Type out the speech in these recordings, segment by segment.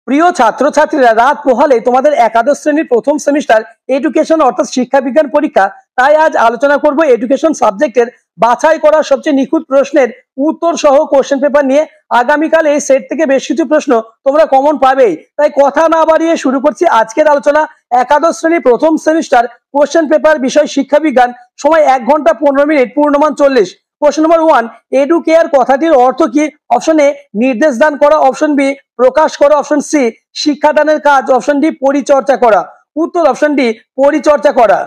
প্রিয় ছাত্রছাত্রীরা, রাত পোহালে তোমাদের একাদশ শ্রেণীর প্রথম সেমিস্টার এডুকেশন অর্থাৎ শিক্ষা বিজ্ঞান পরীক্ষা। তাই আজ আলোচনা করব এডুকেশন সাবজেক্টের বাছাই করা সবচেয়ে নিখুঁত প্রশ্নের উত্তর সহ কোশ্চেন পেপার নিয়ে। আগামীকাল এই সেট থেকে বেশ কিছু প্রশ্ন তোমরা কমন পাবেই, তাই কথা না বাড়িয়ে শুরু করছি আজকের আলোচনা। একাদশ শ্রেণীর প্রথম সেমিস্টার কোশ্চেন পেপার, বিষয় শিক্ষা বিজ্ঞান, সময় 1 ঘন্টা 15 মিনিট, পূর্ণমান 40। কোশ্চেন নম্বর 1, এডুকেয়ার কথাটির অর্থ কি? অপশন এ নির্দেশ দান করা, অপশন বি প্রকাশ করা, অপশন সি শিক্ষাদানের কাজ, অপশন ডি পরিচর্যা করা। উত্তর অপশন ডি পরিচর্যা করা।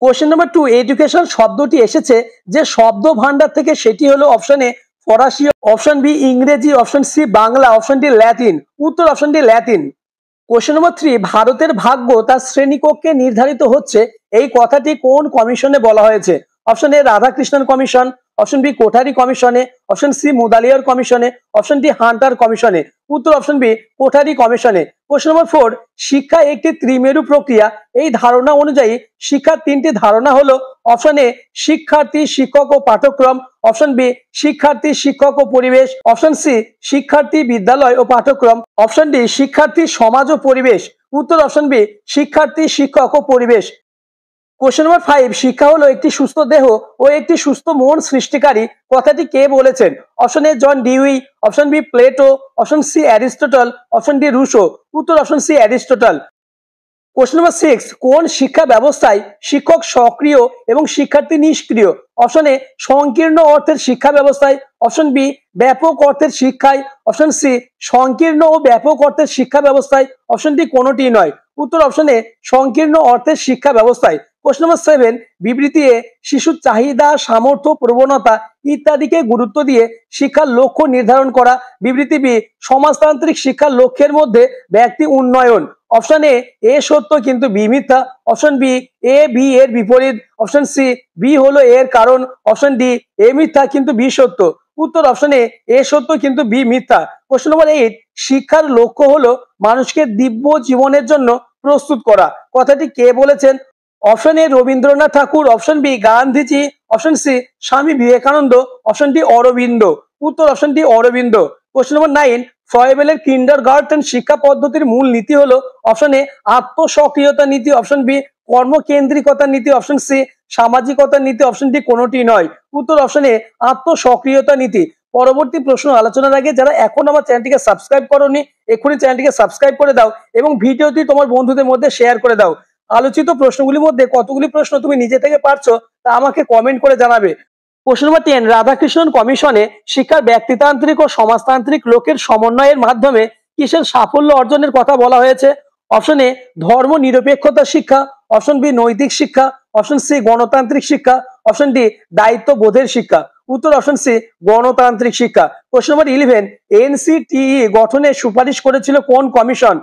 কোশ্চেন নম্বর 2, এডুকেশন শব্দটি এসেছে যে শব্দ ভান্ডার থেকে সেটি হলো অপশন এ ফরাসি, অপশন বি ইংরেজি, option C Bangla, option D Latin. উত্তর option D Latin. Question number 3, ভারতের ভাগ্য তার শ্রেণীকক্ষে নির্ধারিত হচ্ছে, এই কথাটি কোন কমিশনে বলা হয়েছে? Option A Radhakrishnan commission, option B Kothari কমিশনে, অপশন সি মুদালিয়ার কমিশনে, অপশন ডি হান্টার কমিশনে। উত্তর অপশন বি কোঠারি কমিশনে। কোশ্চেন নম্বর 4, শিক্ষা একটি ত্রিমেরু প্রক্রিয়া, এই ধারণা অনুযায়ী শিক্ষার 3টি ধারণা হলো? অপশন এ শিক্ষার্থী, শিক্ষক ও পাঠ্যক্রম, অপশন বি শিক্ষার্থী, শিক্ষক ও পরিবেশ, অপশন সি শিক্ষার্থী, বিদ্যালয় ও পাঠ্যক্রম, অপশন ডি শিক্ষার্থী, সমাজ ও পরিবেশ। উত্তর অপশন বি শিক্ষার্থী, শিক্ষক ও পরিবেশ। কোশ্চেন নম্বর 5, শিক্ষা হলো একটি সুস্থ দেহ ও একটি সুস্থ মন সৃষ্টিকারী, কথাটি কে বলেছেন? Option A John Dewey, option B Plato, option C Aristotle, option D Rousseau. উত্তর option C Aristotle. Question number 6, কোন শিক্ষা ব্যবস্থায় শিক্ষক সক্রিয় এবং শিক্ষার্থী নিষ্ক্রিয়? অপশন এ সংকীর্ণ অর্থের শিক্ষা ব্যবস্থায়, অপশন বি ব্যাপক অর্থের শিক্ষায়, অপশন সি সংকীর্ণ ও ব্যাপক অর্থের শিক্ষা ব্যবস্থায়, অপশন ডি কোনোটি নয়। উত্তর অপশন এ সংকীর্ণ অর্থের শিক্ষা ব্যবস্থায়। কোশ্চেন নম্বর 7, বিবৃতি এ শিশুর চাহিদা, সামর্থ্য, প্রবণতা ইত্যাদিকে গুরুত্ব দিয়ে শিক্ষার লক্ষ্য নির্ধারণ করা। বিবৃতি বি সমাজতান্ত্রিক শিক্ষার লক্ষ্যের মধ্যে ব্যক্তি উন্নয়ন। অপশন এ সত্য কিন্তু বি মিথ্যা, অপশন বি বি এর বিপরীত, অপশন সি বি হলো এর কারণ, অপশন ডি এ মিথ্যা কিন্তু বি সত্য। উত্তর অপশন এ সত্য কিন্তু বি মিথ্যা। কোশ্চেন নম্বর 8, শিক্ষার লক্ষ্য হলো মানুষকে দিব্য জীবনের জন্য প্রস্তুত করা, কথাটি কে বলেছেন? Option A Rabindranath Thakur, option B Gandhiji, option C Swami Vivekananda, option D Aurobindo. উত্তর option D Aurobindo. Question number 9, ফ্রয়েবেলের কিন্ডারগার্টেন শিক্ষা পদ্ধতির মূল নীতি হলো? অপশন এ আত্মসক্রিয়তা নীতি, অপশন বি কর্মকেন্দ্রিকতা নীতি, অপশন সি সামাজিকতা নীতি, অপশন ডি কোনোটি নয়। উত্তর অপশন এ আত্মসক্রিয়তা নীতি। পরবর্তী প্রশ্ন আলোচনার আগে যারা এখন আমার চ্যানেলটিকে সাবস্ক্রাইব করোনি, এক্ষুনি চ্যানেলটিকে সাবস্ক্রাইব করে দাও এবং ভিডিওটি তোমার বন্ধুদের মধ্যে শেয়ার করে দাও। আলোচিত প্রশ্নগুলির মধ্যে কতগুলি প্রশ্ন তুমি নিজে থেকে পারছো তা আমাকে কমেন্ট করে জানাবে। প্রশ্ন নম্বর 10, রাধাকৃষ্ণন কমিশনে শিক্ষার ব্যক্তিতান্ত্রিক ও সমাজতান্ত্রিক লোকের সমন্বয়ের মাধ্যমে কিসের সাফল্য অর্জনের কথা বলা হয়েছে? অপশন এ ধর্ম নিরপেক্ষতা শিক্ষা, অপশন বি নৈতিক শিক্ষা, অপশন সি গণতান্ত্রিক শিক্ষা, অপশন ডি দায়িত্ববোধের শিক্ষা। উত্তর অপশন সি গণতান্ত্রিক শিক্ষা। কোশ্চেন নম্বর 11, এনসিটিই গঠনের সুপারিশ করেছিল কোন commission?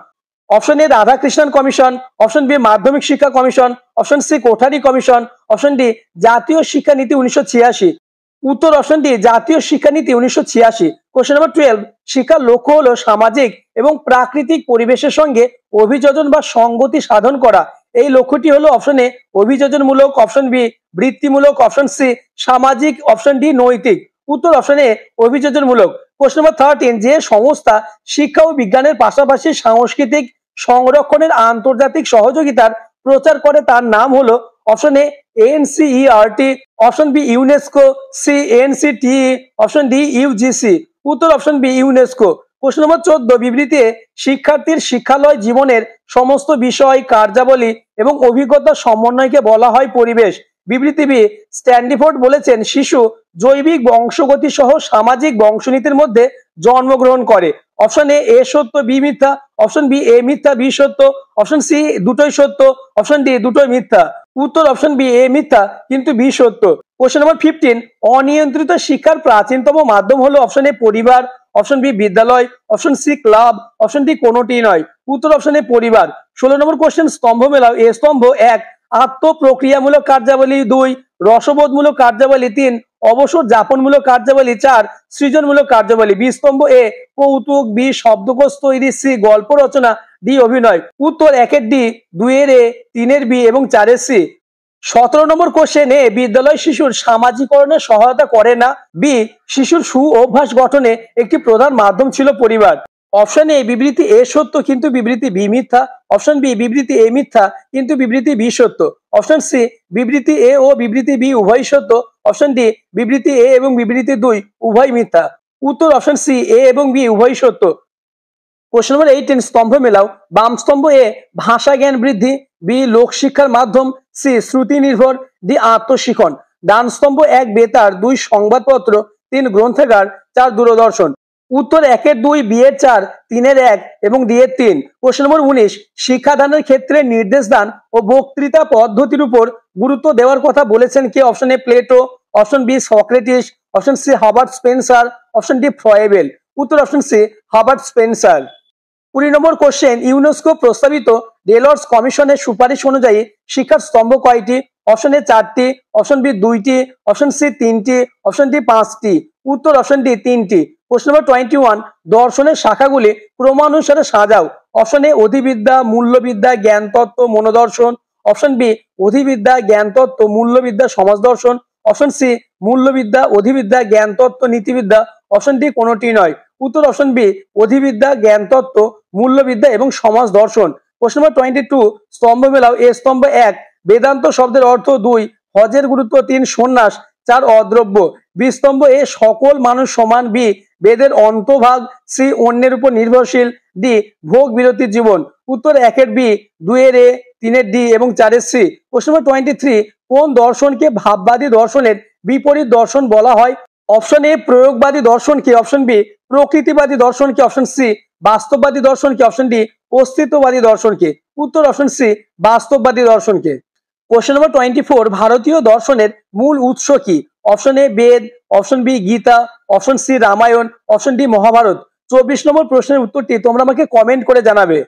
Option A Radhakrishnan commission, option B মাধ্যমিক শিক্ষা commission, option C Kothari commission, option D জাতীয় শিক্ষানীতি 1986। উত্তর অপশন ডি জাতীয় শিক্ষানীতি 1986। কোশ্চেন নম্বর 12, শিক্ষার লক্ষ্য হলো সামাজিক এবং প্রাকৃতিক পরিবেশের সঙ্গে অভিযোজন বা সংগতি সাধন করা, এই লক্ষ্যটি হলো? অপশন এ অভিযোজনমূলক, অপশন বি বৃত্তিমূলক, অপশন সি সামাজিক, অপশন ডি নৈতিক। উত্তর অপশন এ অভিযোজনমূলক। কোশ্চেন নম্বর 13, যে সংস্থা শিক্ষা ও বিজ্ঞানের পাশাপাশি সাংস্কৃতিক সংরক্ষণের আন্তর্জাতিক সহযোগিতার প্রচার করে তার নাম হলো? Option A NCERT, option B UNESCO, C NCTE, option D UGC. উত্তর অপশন বি ইউনেস্কো। প্রশ্ন নম্বর 14, বিবৃতিতে শিক্ষার্থীর শিক্ষালয় জীবনের সমস্ত বিষয়, কার্যাবলী এবং অভিজ্ঞতার সমন্বয়কে বলা হয় পরিবেশ। বিবৃতি বি স্ট্যান্ডিফোর্ড বলেছেন শিশু জৈবিক বংশগতি সহ সামাজিক বংশনীতির মধ্যে জন্মগ্রহণ করে। অপশন এ সত্য বি মিথ্যা, অপশন বি এ মিথ্যা বি সত্য, অপশন সি দুটোই সত্য, অপশন ডি দুটোই মিথ্যা। উত্তর অপশন বি এ মিথ্যা কিন্তু বি সত্য। কোশ্চেন নম্বর 15, অনিয়ন্ত্রিত শিক্ষার প্রাচীনতম মাধ্যম হলো? অপশন এ পরিবার, অপশন বি বিদ্যালয়, option C club, option D কোনোটি নয়। উত্তর অপশন এ পরিবার। 16 নম্বর কোশ্চেন, স্তম্ভ মেলাও। এ স্তম্ভ 1 আত্মপ্রক্রিয়ামূলক কার্যাবলী, 2 রসবোধমূলক কার্যাবলী, 3 অবসর যাপনমূলক কার্যাবলী, 4 সৃজনমূলক কার্যাবলী। বি স্তম্ভ এ কৌতুক, বি শব্দকোষ তৈরি, সি গল্প রচনা, ডি অভিনয়। উত্তর 1 এর ডি, 2 এর এ, 3 এর বি এবং 4 এর সি। 17 নম্বর কোশ্চেন, এ বিদ্যালয় শিশুর সামাজিকরণে সহায়তা করে না, বি শিশুর সু অভ্যাস গঠনে একটি প্রধান মাধ্যম ছিল পরিবার। অপশন এ বিবৃতি এ সত্য কিন্তু বিবৃতি বি মিথ্যা। অপশন বি বিবৃতি এ মিথ্যা কিন্তু বিবৃতি বি সত্য। অপশন সি বিবৃতি এ ও বিবৃতি বি উভয় সত্য। অপশন ডি বিবৃতি এ এবং বিবৃতি 2 উভয় মিথ্যা। উত্তর অপশন সি এ এবং বি উভয় সত্য। কোশ্চেন নম্বর 18 স্তম্ভ মেলাও। বাম স্তম্ভ এ ভাষা জ্ঞান বৃদ্ধি, বি লোকশিক্ষার মাধ্যম, সি শ্রুতি নির্ভর, ডি আত্মশিখন। ডান স্তম্ভ 1 বেতার, 2 সংবাদপত্র, 3 গ্রন্থাগার, 4 দূরদর্শন। উত্তর 1-এর 2, বি এর 4, 3-এর 1 এবং ডি এর 3। কোশ্চেন নম্বর 19 শিক্ষাদানের ক্ষেত্রে নির্দেশ দান ও বক্তৃতা পদ্ধতির উপর গুরুত্ব দেওয়ার কথা বলেছেন কে? Option A Plato, option B Socrates, option C Herbert Spencer, option D Froebel. উত্তর option C Herbert Spencer. 20 number question UNESCO প্রস্তাবিত ডেলর্স কমিশনের সুপারিশ অনুযায়ী শিক্ষার স্তম্ভ কয়টি? অপশন এ 4টি, অপশন বি 2টি, অপশন সি 3টি, অপশন ডি 5টি। উত্তর অপশন ডি 3টি। কোশ্চেন নম্বর 21 দর্শনের শাখাগুলি ক্রমানুসারে সাজাও। অপশন এ অধিবিদ্যা, মূল্যবিদ্যা, জ্ঞানতত্ত্ব, মনোদর্শন। অপশন বি অধিবিদ্যা, জ্ঞানতত্ত্ব, মূল্যবিদ্যা, সমাজ দর্শন। অপশন সি মূল্যবিদ্যা, অধিবিদ্যা, জ্ঞানতত্ত্ব, নীতিবিদ্যা। অপশন ডি কোনোটি নয়। উত্তর অপশন বি অধিবিদ্যা, জ্ঞানতত্ত্ব, মূল্যবিদ্যা এবং সমাজ দর্শন। কোশ্চেন নম্বর 22 স্তম্ভ মেলাও। এ স্তম্ভ 1 বেদান্ত শব্দের অর্থ, 2 হজের গুরুত্ব, 3 সন্ন্যাস, 4 অদ্রব্য। বি স্তম্ভ এ সকল মানুষ সমান, বি বেদের অন্তভাগ, সি অন্যের উপর নির্ভরশীল, ডি ভোগ বিরতির জীবন। উত্তর 1-এর বি, 2-এর এ, 3-এর ডি এবং 4-এর সি। কোশ্চেন নম্বর 23 কোন দর্শনকে ভাববাদী দর্শনের বিপরীত দর্শন বলা হয়? অপশন এ প্রয়োগবাদী দর্শনকে, অপশন বি প্রকৃতিবাদী দর্শনকে, অপশন সি বাস্তববাদী দর্শনকে, অপশন ডি অস্তিত্ববাদী দর্শনকে। উত্তর অপশন সি বাস্তববাদী দর্শনকে। কোশ্চেন নম্বর 24 ভারতীয় দর্শনের মূল উৎস কি? Option A Veda, option B Gita, option C Ramayana, option D Mahabharata. 24 নম্বর প্রশ্নের উত্তরটি তোমরা আমাকে কমেন্ট করে জানাবে।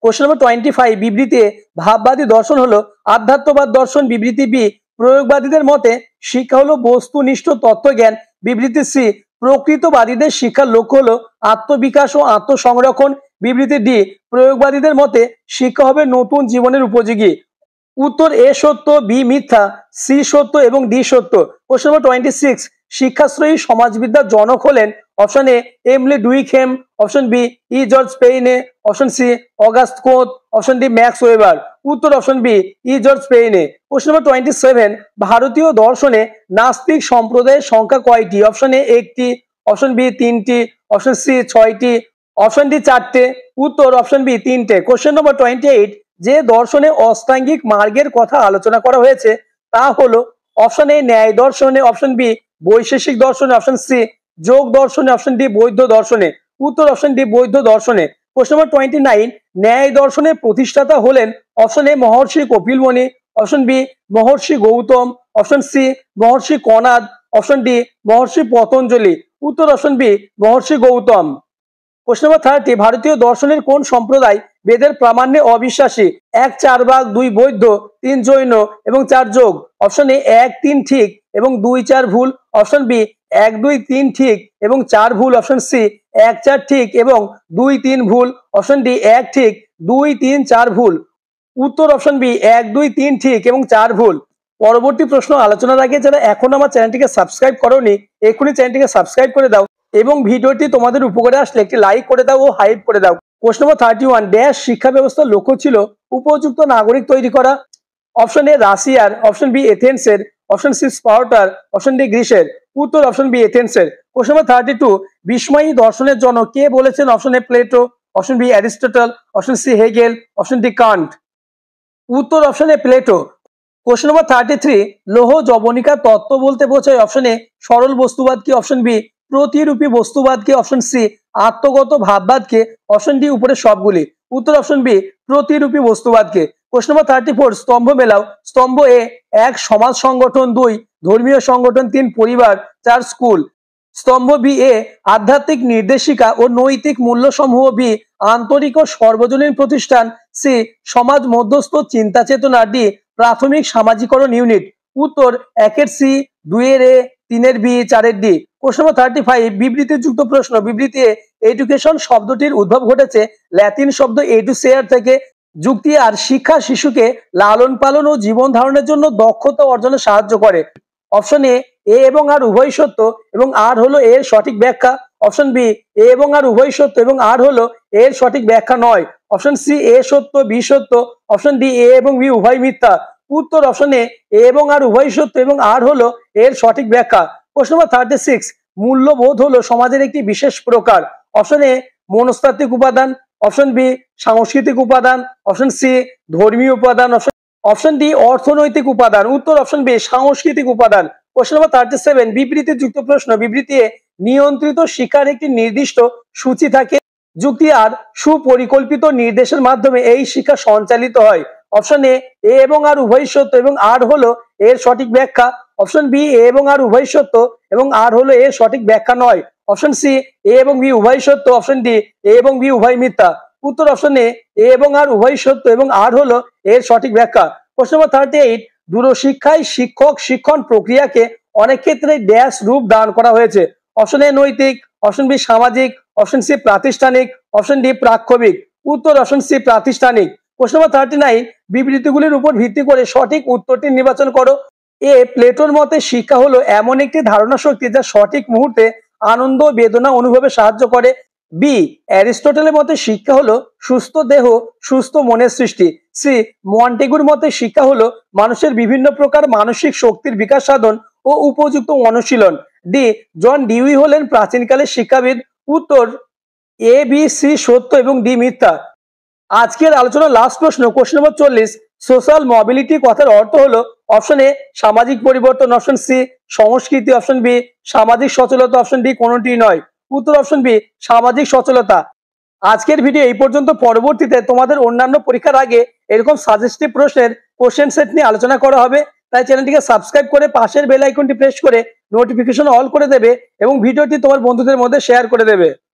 কোশ্চেন নম্বর 25 বিবৃতি এ ভাববাদী দর্শন হলো আধ্যাত্মবাদ দর্শন। বিবৃতি বি প্রয়োগবাদীদের মতে শিক্ষা হলো বস্তুনিষ্ঠ তত্ত্বজ্ঞান। বিবৃতি সি প্রকৃতবাদীদের শিক্ষার লক্ষ্য হলো আত্মবিকাশ ও আত্মসংরক্ষণ। বিবৃতি ডি প্রয়োগবাদীদের মতে শিক্ষা হবে নতুন জীবনের উপযোগী। উত্তর এ সত্য, বি মিথ্যা, সি সত্য এবং ডি সত্য। কোশ্চেন নম্বর 26 শিক্ষাশ্রয়ী সমাজবিদ্যার জনক হলেন? Option A Emile Durkheim, option B E George Payne, option C Auguste Comte, option D Max Weber. উত্তর option B E George Payne. Question number 27 ভারতীয় দর্শনে নাস্তিক সম্প্রদায়ের সংখ্যা কয়টি? অপশন এ 1টি, অপশন বি 3টি, অপশন সি 6টি, অপশন ডি 4টে। উত্তর অপশন বি 3টে। কোশ্চেন নম্বর 28 যে দর্শনে অষ্টাঙ্গিক মার্গের কথা আলোচনা করা হয়েছে তা হলো? অপশন এ ন্যায় দর্শনে, অপশন বি বৈশেষিক দর্শনে, অপশন সি যোগ দর্শনে, অপশন ডি বৌদ্ধ দর্শনে। উত্তর অপশন ডি বৌদ্ধ দর্শনে। কোশ্চেন নম্বর 29 ন্যায় দর্শনের প্রতিষ্ঠাতা হলেন? Option A Maharshi Kapilmuni, option B Maharshi Gautam, option C Maharshi Kanad, option D Maharshi Patanjali. উত্তর option B Maharshi Gautam. Question number 30 ভারতীয় দর্শনের কোন সম্প্রদায় বেদের প্রামাণ্যে অবিশ্বাসী? 1 4 ভাগ, 2 বৌদ্ধ, 3 জৈন এবং 4 যোগ। অপশন এ 1 3 ঠিক এবং 2 4 ভুল। অপশন বি 1 2 3 ঠিক এবং 4 ভুল। অপশন সি 1 4 ঠিক এবং 2 3 ভুল। অপশন ডি 1 ঠিক 2 3 4 ভুল। উত্তর অপশন বি 1 2 3 ঠিক এবং 4 ভুল। পরবর্তী প্রশ্ন আলোচনার আগে যারা এখন আমার চ্যানেলটিকে সাবস্ক্রাইব করোনি এখনই চ্যানেলটিকে সাবস্ক্রাইব করে দাও এবং ভিডিওটি তোমাদের উপকারে আসলে একটি লাইক করে দাও ও হাইপ করে দাও। কোশ্চেন নম্বর 31 ড্যাশ শিক্ষা ব্যবস্থার লক্ষ্য ছিল উপযুক্ত নাগরিক তৈরি করা? অপশন এ রাশিয়ার, অপশন বি এথেন্সের, অপশন সি স্পার্টার, অপশন ডি গ্রিসের। উত্তর অপশন বি এথেন্সের। কোশ্চেন নম্বর 32 বিস্ময়ী দর্শনের জন্য কে বলেছেন? Option A Plato, option B Aristotle, option C Hegel, option D Kant. উত্তর option A Plato. Question number 33 লৌহ যবনিকা তত্ত্ব বলতে বোঝায়? অপশন এ সরল বস্তুবাদকে, অপশন বি প্রতিরূপী বস্তুবাদকে, অপশন সি আত্মগত ভাববাদকে, অপশন ডি উপরে সবগুলি। উত্তর অপশন বি প্রতিরূপী বস্তুবাদকে। কোশ্চেন নম্বর 34 স্তম্ভ মেলাও। স্তম্ভ এ 1 সমাজ সংগঠন, 2 ধর্মীয় সংগঠন, 3 পরিবার, 4 স্কুল। স্তম্ভ বি এ আধ্যাত্মিক নির্দেশিকা ও নৈতিক মূল্যসমূহ, বি আন্তরিক ও সর্বজনীন প্রতিষ্ঠান, সি সমাজ মধ্যস্থ চিন্তা চেতনা, ডি প্রাথমিক সামাজিকরণ ইউনিট। উত্তর 1-এর সি, 2-এর এ, 3-এর বি, 4-এর ডি। কোশ্চেন নম্বর 35 বিবৃতিযুক্ত প্রশ্ন। বিবৃতি এ এডুকেশন শব্দটির উদ্ভব ঘটেছে ল্যাতিন শব্দ এডুসেয়ার থেকে। যুক্তি আর শিক্ষা শিশুকে লালন পালন ও জীবন ধারণের জন্য দক্ষতা অর্জনে সাহায্য করে। অপশন এ এবং আর উভয় সত্য এবং আর হলো এর সঠিক ব্যাখ্যা। অপশন বি এ এবং আর উভয় সত্য এবং আর হলো এর সঠিক ব্যাখ্যা নয়। অপশন সি এ সত্য বি সত্য। অপশন ডি এ এবং বি উভয় মিথ্যা। উত্তর অপশন এ এবং আর উভয় সত্য এবং আর হলো এর সঠিক ব্যাখ্যা। প্রশ্ন নম্বর 36, মূল্যবোধ হলো সমাজের একটি বিশেষ প্রকার। অপশন এ মনস্তাত্ত্বিক উপাদান। অপশন বি সাংস্কৃতিক উপাদান। অপশন সি ধর্মীয় উপাদান। অপশন ডি অর্থনৈতিক উপাদান। উত্তর অপশন বি সাংস্কৃতিক উপাদান। প্রশ্ন নম্বর 37, বিবৃতি যুক্ত প্রশ্ন। বিবৃতি এ নিয়ন্ত্রিত শিক্ষার একটি নির্দিষ্ট সূচি থাকে। যুক্তি আর সুপরিকল্পিত নির্দেশের মাধ্যমে এই শিক্ষা সঞ্চালিত হয়। অপশন এ এবং আর উভয় সত্য এবং আর হলো এর সঠিক ব্যাখ্যা। অপশন বি এ এবং আর উভয় সত্য এবং আর হলো এর সঠিক ব্যাখ্যা নয়। অপশন সি এ এবং বি উভয় সত্য। অপশন ডি এ এবং বি উভয় মিথ্যা। উত্তর অপশন এ এবং আর উভয় সত্য এবং আর হলো এর সঠিক ব্যাখ্যা। প্রশ্ন নম্বর 38, দূরশিক্ষায় শিক্ষক শিক্ষণ প্রক্রিয়াকে অনেক ক্ষেত্রে ড্যাশ রূপ দান করা হয়েছে। অপশন এ নৈতিক। অপশন বি সামাজিক। অপশন সি প্রাতিষ্ঠানিক। অপশন ডি প্রাক্ষবিক। উত্তর অপশন সি প্রাতিষ্ঠানিক। প্রশ্ন নম্বর 39, বিবৃতিগুলির উপর ভিত্তি করে সঠিক উত্তরটি নির্বাচন করো। এ প্লেটোর মতে শিক্ষা হলো এমন একটি ধারণা শক্তি যা সঠিক মুহূর্তে আনন্দ বেদনা অনুভবে সাহায্য করে। বি অ্যারিস্টটলের মতে শিক্ষা হলো সুস্থ দেহ সুস্থ মনের সৃষ্টি। সি মন্টেগুর মতে শিক্ষা হলো মানুষের বিভিন্ন প্রকার মানসিক শক্তির বিকাশ সাধন ও উপযুক্ত অনুশীলন। ডি জন ডিউই হলেন প্রাচীনকালের শিক্ষাবিদ। উত্তর এ বি সি সত্য এবং ডি মিথ্যা। আজকের আলোচনার লাস্ট প্রশ্ন, কোশ্চেন নম্বর 40, সোশ্যাল মোবিলিটি কথার অর্থ হলো। অপশন এ সামাজিক পরিবর্তন। অপশন সি সংস্কৃতি। অপশন বি সামাজিক সচলতা। অপশন ডি কোনোটি নয়। উত্তর অপশন বি সামাজিক সচলতা। আজকের ভিডিও এই পর্যন্ত। পরবর্তীতে তোমাদের অন্যান্য পরীক্ষার আগে এরকম সাজেস্টিভ প্রশ্নের কোশ্চেন সেট নিয়ে আলোচনা করা হবে। তাই চ্যানেলটিকে সাবস্ক্রাইব করে পাশের বেল আইকনটি প্রেস করে নোটিফিকেশন অল করে দেবে এবং ভিডিওটি তোমার বন্ধুদের মধ্যে শেয়ার করে দেবে।